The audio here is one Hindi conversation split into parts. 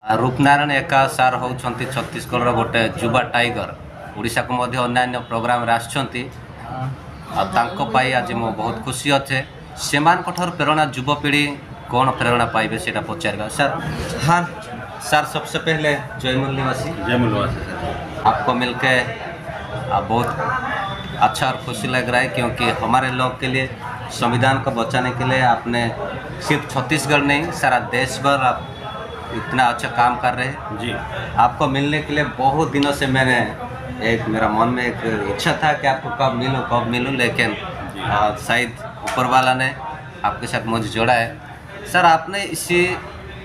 रूपनारायण एका सार होउछंती छत्तीसगढ़ गोटे युवा टाइगर ओडिशा को मध्य अन्य प्रोग्राम रे आछंती आज मो बहुत खुशी अच्छे से प्रेरणा युवपीढ़ी कौन प्रेरणा पाइबे से पचार सर। हाँ सर, सबसे पहले जयमूल निवासी सर, आपको मिलके बहुत अच्छा और खुशी लग रहा है क्योंकि हमारे लोग के लिए संविधान को बचाने के लिए आपने सिर्फ छत्तीसगढ़ नहीं सारा देश भर आप इतना अच्छा काम कर रहे हैं जी। आपको मिलने के लिए बहुत दिनों से मेरा मन में एक इच्छा था कि आपको कब मिलूं लेकिन शायद ऊपर वाला ने आपके साथ मुझे जोड़ा है। सर, आपने इसी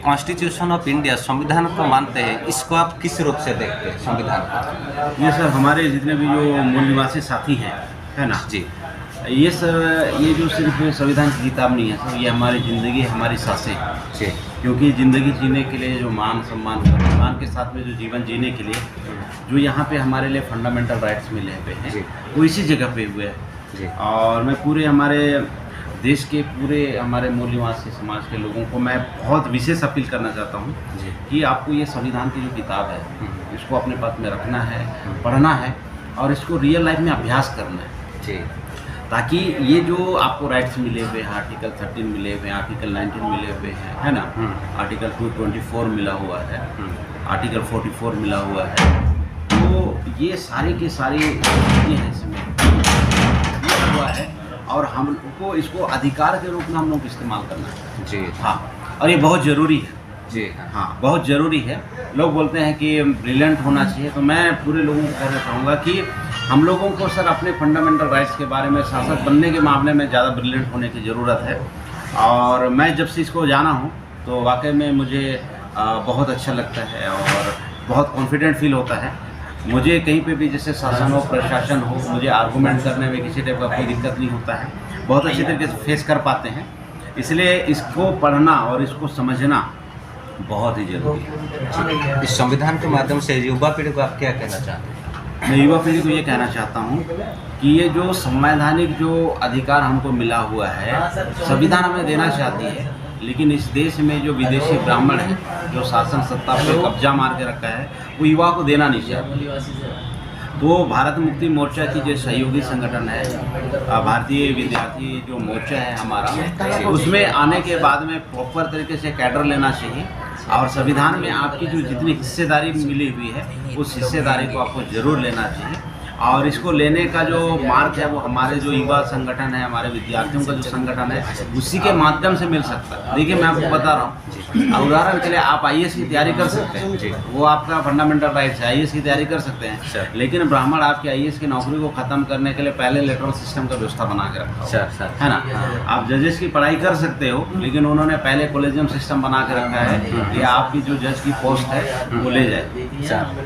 कॉन्स्टिट्यूशन ऑफ इंडिया संविधान को मानते हैं, इसको आप किस रूप से देखते हैं संविधान को? ये सर हमारे जितने भी जो मूल निवासी साथी हैं है ना जी, ये सर ये जो सिर्फ संविधान की किताब नहीं है सर, ये हमारी ज़िंदगी हमारी सांसें जी। क्योंकि ज़िंदगी जीने के लिए जो मान सम्मान के साथ में जो जीवन जीने के लिए जो यहाँ पे हमारे लिए फंडामेंटल राइट्स मिले हुए हैं वो इसी जगह पे हुए हैं जी। और मैं पूरे हमारे देश के पूरे हमारे मूल निवासी समाज के लोगों को मैं बहुत विशेष अपील करना चाहता हूँ कि आपको ये संविधान की जो किताब है इसको अपने पास में रखना है, पढ़ना है और इसको रियल लाइफ में अभ्यास करना है जी। ताकि ये जो आपको राइट्स मिले हुए हैं, आर्टिकल 13 मिले हुए हैं, आर्टिकल 19 मिले हुए हैं है ना, आर्टिकल 224 मिला हुआ है, आर्टिकल 44 मिला हुआ है, तो ये सारी की सारी चीज़ें हैं इसमें मिला हुआ है और हमको इसको अधिकार के रूप में हम लोग इस्तेमाल करना है जी। हाँ, और ये बहुत ज़रूरी है जी। हाँ, बहुत ज़रूरी है। लोग बोलते हैं कि ब्रिलियंट होना चाहिए, तो मैं पूरे लोगों को कहना चाहूँगा कि हम लोगों को सर अपने फंडामेंटल राइट्स के बारे में शासक बनने के मामले में ज़्यादा ब्रिलियंट होने की ज़रूरत है। और मैं जब से इसको जाना हूँ तो वाकई में मुझे बहुत अच्छा लगता है और बहुत कॉन्फिडेंट फील होता है। मुझे कहीं पे भी जैसे शासन हो प्रशासन हो, मुझे आर्गूमेंट करने में किसी टाइप का कोई दिक्कत नहीं होता है, बहुत अच्छी तरीके से फेस कर पाते हैं। इसलिए इसको पढ़ना और इसको समझना बहुत ही जरूरी है। इस संविधान के माध्यम से युवा पीढ़ी को आप क्या कहना चाहते हैं? मैं युवा पीढ़ी को ये कहना चाहता हूँ कि ये जो संवैधानिक जो अधिकार हमको मिला हुआ है संविधान हमें देना चाहती है, लेकिन इस देश में जो विदेशी ब्राह्मण हैं जो शासन सत्ता पे कब्जा मार के रखा है वो युवा को देना नहीं चाहते। तो भारत मुक्ति मोर्चा की जो सहयोगी संगठन है भारतीय विद्यार्थी जो मोर्चा है हमारा, उसमें आने के बाद में प्रॉपर तरीके से कैडर लेना चाहिए और संविधान में आपकी जो जितनी हिस्सेदारी मिली हुई है उस हिस्सेदारी को आपको ज़रूर लेना चाहिए। और इसको लेने का जो मार्ग है वो हमारे जो युवा संगठन है, हमारे विद्यार्थियों का जो संगठन है उसी के माध्यम से मिल सकता है। देखिए मैं आपको बता रहा हूँ, उदाहरण के लिए आप IAS की तैयारी कर सकते हैं, वो आपका फंडामेंटल राइट्स है, IAS की तैयारी कर सकते हैं, लेकिन ब्राह्मण आपके IAS की नौकरी को ख़त्म करने के लिए पहले लेटरल सिस्टम का व्यवस्था बना के रखा है ना। आप जजेस की पढ़ाई कर सकते हो लेकिन उन्होंने पहले कॉलेजियम सिस्टम बना के रखा है कि आपकी जो जज की पोस्ट है वो ले जाए।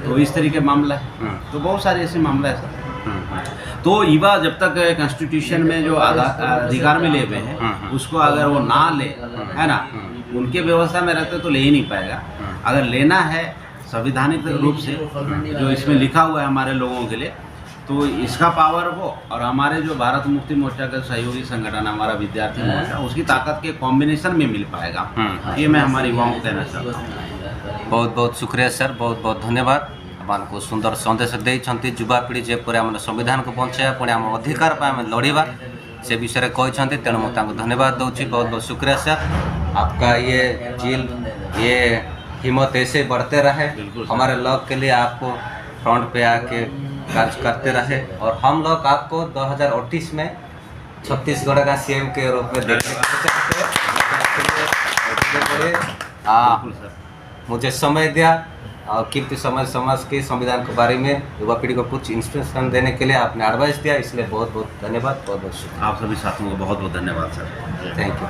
तो इस तरीके मामला है, तो बहुत सारे ऐसे मामला है। तो युवा जब तक कॉन्स्टिट्यूशन में जो अधिकार मिले हुए हैं उसको अगर वो ना ले है ना, उनके व्यवस्था में रहते तो ले ही नहीं पाएगा। अगर लेना है संविधानिक रूप से जो इसमें लिखा हुआ है हमारे लोगों के लिए, तो इसका पावर हो और हमारे जो भारत मुक्ति मोर्चा का सहयोगी संगठन हमारा विद्यार्थी मोर्चा उसकी ताकत के कॉम्बिनेशन में मिल पाएगा। ये मैं हमारे युवाओं को कहना चाहता हूँ। बहुत बहुत शुक्रिया सर, बहुत बहुत धन्यवाद। आपको सुंदर संदेश देते युवा पीढ़ी जेपरी आम संविधान को बचाया पुणी आम अधिकार पर आम लड़वा से विषय कहते, तेणु मुझे धन्यवाद दूसरी। बहुत बहुत शुक्रिया सर, आपका ये जिल ये हिम्मत ऐसे बढ़ते रहे, हमारे लोग के लिए आपको फ्रंट पे आके कार्य करते रहे और हम लोग आपको 2028 में छत्तीसगढ़ का CM के रूप में देखने मुझे समय दिया और कीमती समय समाज के संविधान के बारे में युवा पीढ़ी को कुछ इंस्पिरेशन देने के लिए आपने एडवाइस दिया, इसलिए बहुत बहुत धन्यवाद। बहुत बहुत शुक्रिया। आप सभी साथियों को बहुत बहुत धन्यवाद सर। Thank you.